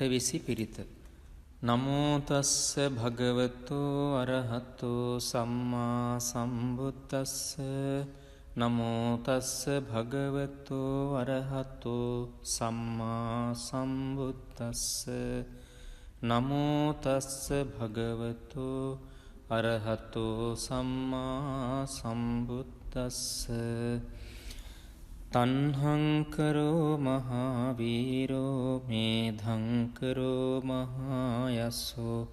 අටවිසි පිරිත. නමෝ තස්ස භගවතෝ අරහතෝ සම්මා සම්බුද්දස්ස. නමෝ තස්ස භගවතෝ අරහතෝ සම්මා සම්බුද්දස්ස. නමෝ තස්ස භගවතෝ අරහතෝ සම්මා සම්බුද්දස්ස. තන්හංකරෝ මහාවීරෝ මේධංකරෝ මහායස්සෝ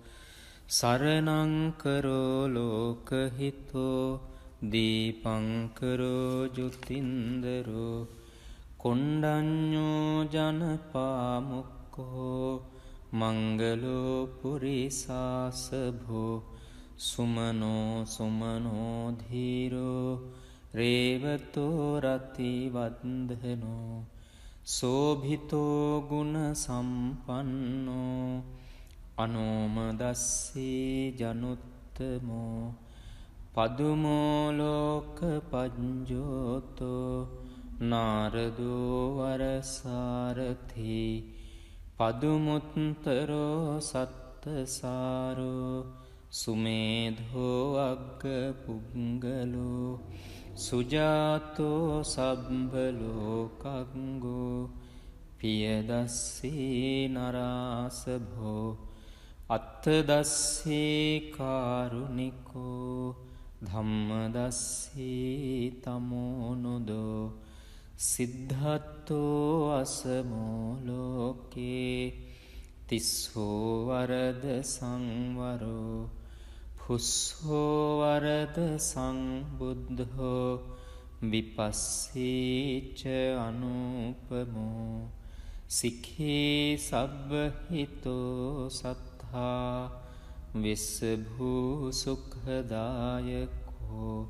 සරණංකරෝ ලෝකහිතෝ දීපංකරෝ ජුතින්දරෝ කොණ්ඩඤ්ඤෝ ජනපාමුක්කෝ මංගලෝ පුරිසාසභෝ සුමනෝ සුමනෝ ධීරෝ රේවතෝ රතිවන්දනෝ සෝභිතෝ ගුණ සම්පන්නෝ අනෝමදස්සී ජනුත්තමෝ පදුමෝ ලෝක පඤ්ජෝතෝ නාරදෝ වරසාරථි පදුමුත්තරෝ සත්තසාරෝ සුමේධෝ අග්ග පුංගලෝ සුජාතෝ සබ්බලෝකංගෝ පියදස්සී නරාසභෝ අත්තදස්සී කාරුණිකෝ ධම්මදස්සී තමෝනුදෝ සිද්ධත්තෝ අසමෝ ලෝකේ තිස්සෝ වරද සංවරෝ පුස්සෝ වරද සංබුද්ධෝ විපස්සීච අනුපමෝ සික්ඛී සබ්බහිතෝ සත්තා විස්සභූ සුඛදායකෝ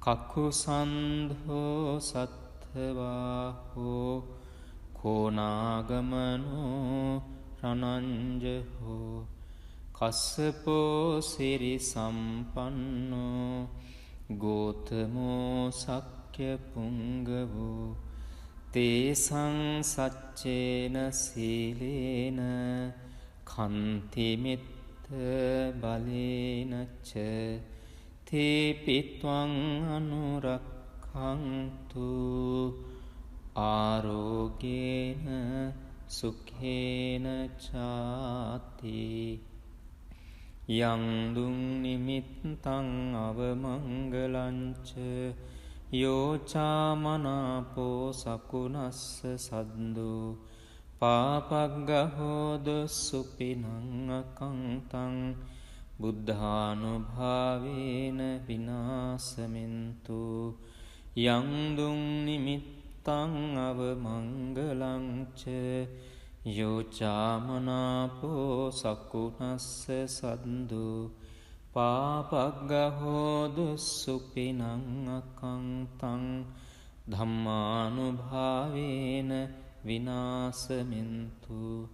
කකුසන්ධෝ සත්ථවාහෝ කෝනාගමනෝ රණංජහෝ කස්සපෝ සිරි සම්පන්නෝ ගෝතමෝ සක්්‍ය පුංගවෝ තේසං සච්චේන සීලේන කන්තිමිත්ත බලේනච්ච තේපිත්වං අනුරක්ඛන්තු ආරෝගේන සුඛේන චාති. යං දුං නිමිත්තං අවමංගලංච යෝචාමනාපෝ සකුණස්ස සද්දෝ පාපග්ගහෝද සුපිනං අකංතං බුද්ධානුභාවේන විනාසමින්තු. යං දුං නිමිත්තං අවමංගලංච යෝචාමනාපෝ සකුණස්ස සද්දෝ පාපග්ගහෝදු සුපිනං අකංතං ධම්මානුභාවේන විනාසමින්තු.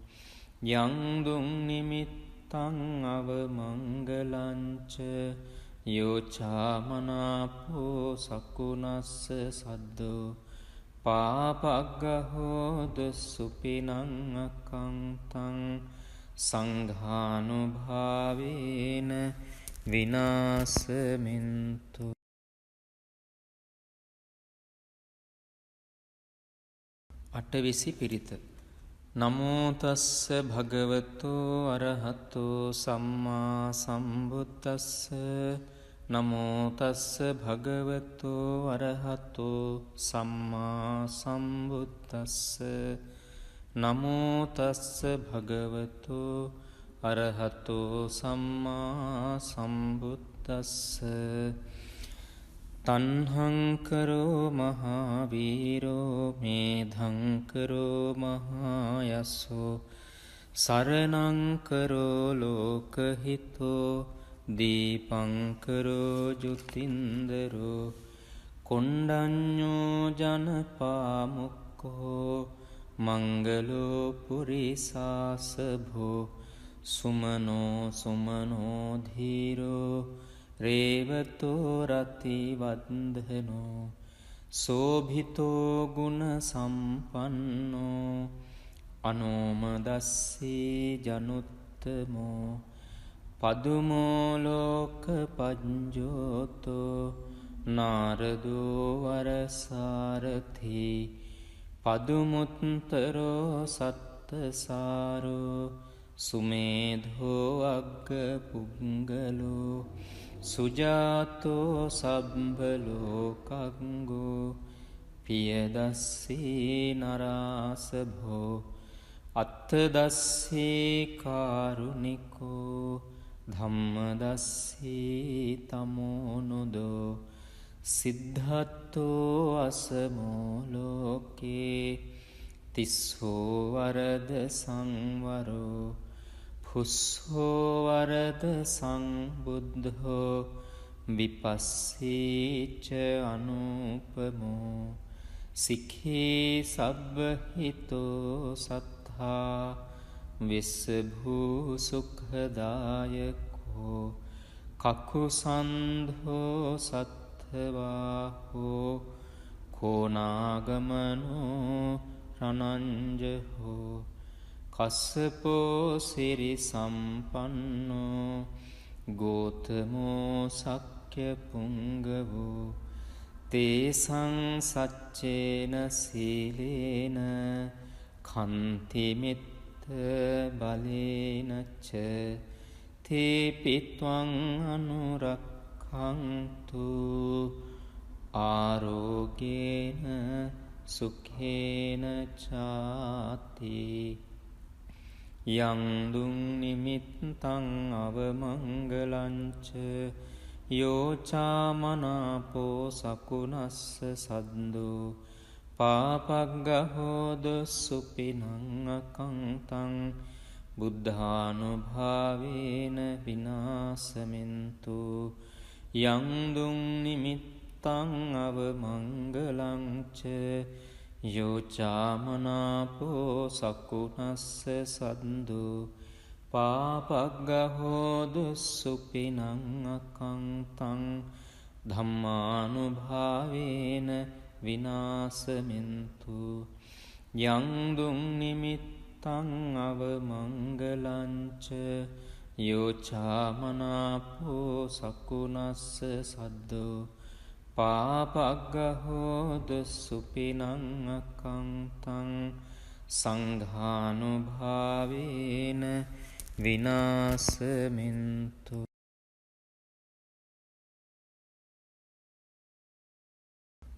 යං දුං නිමිත්තං අවමංගලංච යෝචාමනාපෝ සකුණස්ස සද්දෝ පාපග්ගහෝදු සුපිනං අකංතං සංඝානුභාවේන විනාසමින්තු. අටවිසි පිරිත. නමෝ තස්ස භගවතෝ අරහතෝ සම්මා සම්බුද්දස්ස. නමෝ තස්ස භගවතෝ අරහතෝ සම්මා සම්බුද්දස්ස. නමෝ තස්ස භගවතෝ අරහතෝ සම්මා සම්බුද්දස්ස. තන්හංකරෝ මහාවීරෝ මේධංකරෝ මහායස්සෝ සරණංකරෝ ලෝකහිතෝ දීපංකරෝ ජුතින්දරෝ කොණ්ඩඤ්ඤෝ ජනපාමුක්කෝ මංගලෝ පුරිසාසභෝ සුමනෝ සුමනෝ ධීරෝ රේවතෝ රතිවන්දනෝ සෝභිතෝ ගුණ සම්පන්නෝ අනෝමදස්සී ජනුත්තමෝ පදුමෝ ලෝක පඤ්ජෝතෝ නාරදෝ වරසාරථී පදුමුත්තරෝ සත්තසාරෝ සුමේධෝ අග්ග පුංගලෝ සුජාතෝ සබ්බලෝකංගෝ පියදස්සී නරාසභෝ අත්තදස්සී කාරුණිකෝ ධම්මදස්සී තමෝනුදෝ සිද්ධත්තෝ අසමෝ ලෝකේ තිස්සෝ වරද සංවරෝ පුස්සෝ වරද සංබුද්ධෝ විපස්සීච අනුපමෝ සික්ඛී සබ්බහිතෝ සත්තා විස්සභූ සුඛදායකෝ කකුසන්ධෝ සත්ථවාහෝ කෝනාගමනෝ රණංජහෝ කස්සපෝ සිරි සම්පන්නෝ ගෝතමෝ සක්්‍ය පුංගවෝ තේසං සච්චේන සීලේන කන්තිමිත්ත බලේනච්ච තේපිත්වං අනුරක්ඛන්තු ආරෝගේන සුඛේන චාති යං දුං නිමිත්තං අවමංගලංච යෝචාමනාපෝ සකුනස්ස සද්දෝ පාපග්ගහෝද සුපිනං අකංතං බුද්ධානුභාවේන විනාසමින්තු යං දුං නිමිත්තං අවමංගලංච යෝචාමනාපෝ සකුනස්ස සද්දෝ පාපග්ගහෝදු සුපිනං අකංතං ධම්මානුභාවේන විනාසමින්තු යං දුං නිමිත්තං අවමංගලංච යෝචාමනාපෝ සකුනස්ස සද්දෝ පාපග්ගහෝදු සුපිනං අකංතං සංඝානුභාවේන විනාසමින්තු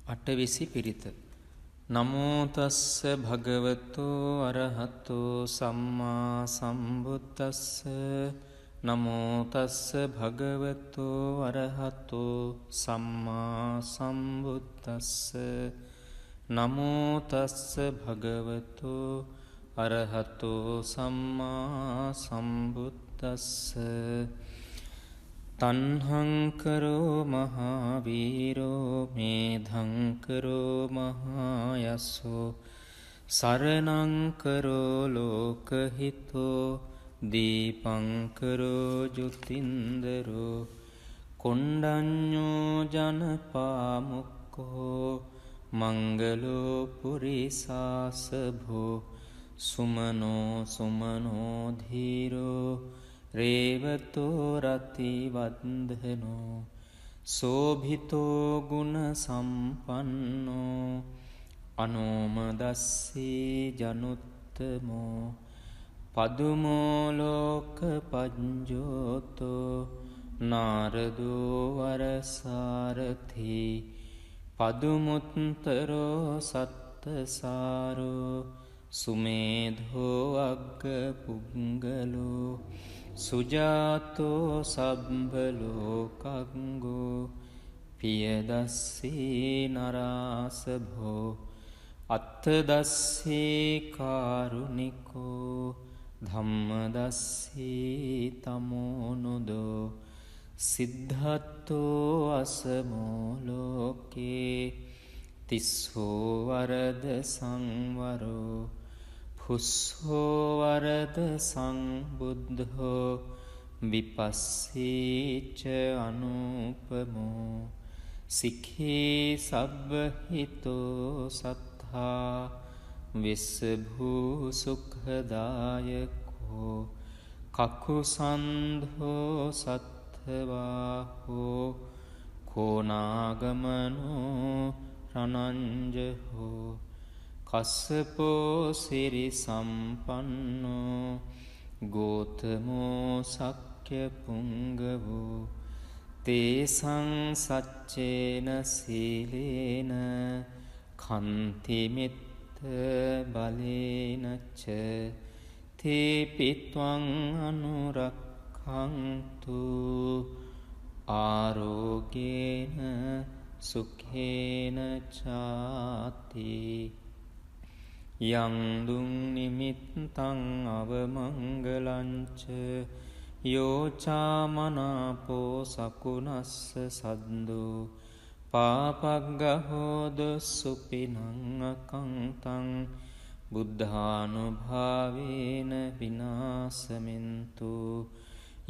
අටවිසි පිරිත නමෝ තස්ස භගවතෝ අරහතෝ සම්මා සම්බුද්දස්ස නමෝ තස්ස භගවතෝ අරහතෝ සම්මා සම්බුද්දස්ස නමෝ තස්ස භගවතෝ අරහතෝ සම්මා සම්බුද්දස්ස තණ්හං කරෝ මහාවීරෝ මේධං කරෝ මහායස්සෝ සරණං කරෝ ලෝකහිතෝ දීපං කරෝ ජුතින්දරෝ කොණ්ඩඤ්ඤෝ ජනපාමුක්ඛෝ මංගලෝ පුරිසාසභෝ සුමනෝ සුමනෝ ධීරෝ රේවතෝ රති වන්දනෝ සෝභිතෝ ගුණ සම්පන්නෝ අනෝමදස්සී ජනුත්තමෝ පදුමෝ ලෝක පඤ්ජෝතෝ නාරදෝ වරසාරථී පදුමුත්තරෝ සත්තසාරෝ සුමේධෝ අග්ග පුංගලෝ සුජාතෝ සබ්බලෝකංගෝ පියදස්සී නරාසභෝ අත්තදස්සී කාරුණිකෝ ධම්මදස්සී තමෝනුදෝ සිද්ධත්තෝ අසමෝ ලෝකේ තිස්සෝ වරද සංවරෝ පුස්සෝ වරද සංබුද්ධෝ විපස්සීච අනුපමෝ සික්ඛී සබ්බහිතෝ සත්තා විස්සභූ සුඛදායකෝ කකුසන්ධෝ සත්ථවාහෝ කෝනාගමනෝ රනංජහෝ කස්සපෝ සිරි සම්පන්නෝ ගෝතමෝ සක්්‍ය පුංගවෝ තේසං සච්චේන සීලේන කන්තිමිත්ත බලේනච්ච තේපිත්වං අනුරක්ඛන්තු ආරෝගේන සුඛේන චාති යං දුං නිමිත්තං අවමංගලංච යෝචාමනාපෝ සකුනස්ස සද්දෝ පාපග්ගහෝද සුපිනං අකංතං බුද්ධානුභාවේන විනාසමින්තු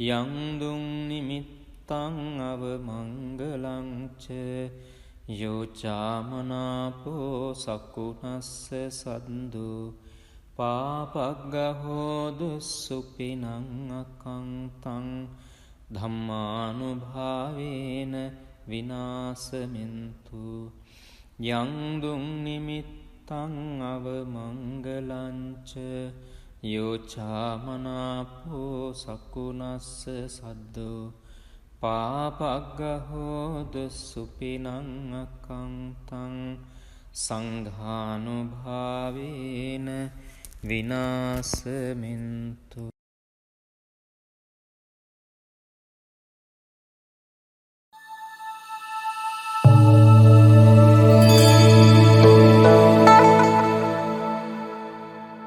යං දුං නිමිත්තං අවමංගලංච යෝචාමනාපෝ සකුනස්ස සද්දෝ පාපග්ගහෝදු සුපිනං අකංතං ධම්මානුභාවේන විනාසමින්තු යං දුං නිමිත්තං අවමංගලංච යෝචාමනාපෝ සකුනස්ස සද්දෝ පාපග්ගහෝදු සුපිනං අකංතං සංඝානුභාවේන විනාසමින්තු